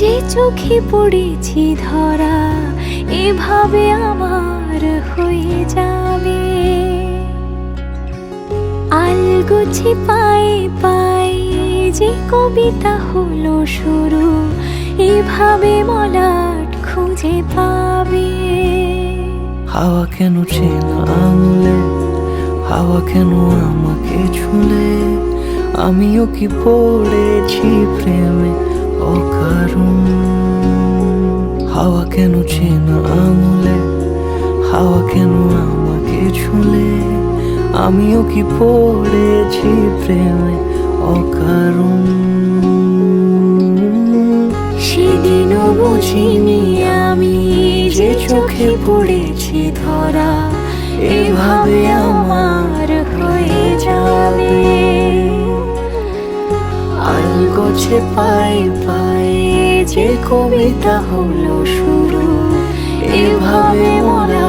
যে চোখে পড়েছি ধরা এভাবে আমার হয়ে যাবে। আলগোছে পায়ে পায়ে যে কবিতা হলো শুরু, এভাবে মলাট খুঁজে পাবে। হাওয়া কেন চেনা আঙুলে, হাওয়া কেন আমাকে ছুলে, আমিও কি পড়েছি প্রেমে অকারণ। হাওয়া কেন চেনা আঙুলে, হাওয়া কেন আমাকে ছুলে, আমিও কি পড়েছি প্রেমে অকারণ। সেদিনও বুঝিনি আমি যে চোখে পড়েছি ধরা এভাবে আমার হয়ে যাবে। আলগোছে পায়ে পায়ে যে কবিতা হলো শুরু, এভাবে মরা